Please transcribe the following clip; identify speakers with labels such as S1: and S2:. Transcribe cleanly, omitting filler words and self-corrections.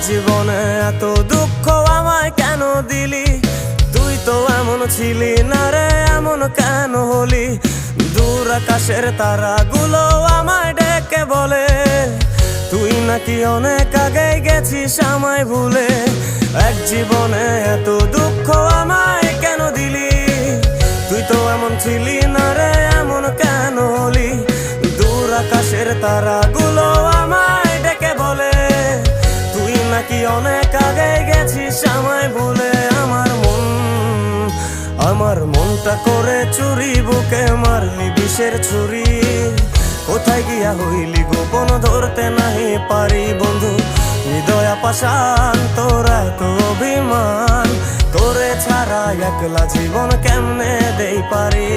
S1: জীবনে এত দুঃখ আমায় কেন দিলি? তুই তো এমন ছিলি না রে, এমন কেন হলি? দূর আকাশের তারাগুলো আমায় ডেকে বলে তুই নাকি অনেক আগে গেছিস আমায় ভুলে। এক জীবনে এত দুঃখ আমায় কেন দিলি? তুই তো এমন ছিলি না রে, এমন কেন হলি? দূর আকাশের তারাগুলো আমায় ডেকে বলে তুই নাকি অনেক আগে গেছিস আমায় ভুলে। আমার মনটা করে চুরি, বুকে মারলি বিষের ছুরি। কোথায় গিয়া হইলি গোপন ধরতে নাহি পারি বন্ধু। হৃদয় পাষাণ তোর এত অভিমান, তোরে ছাড়া একলা জীবন কেমনে দেই পারি?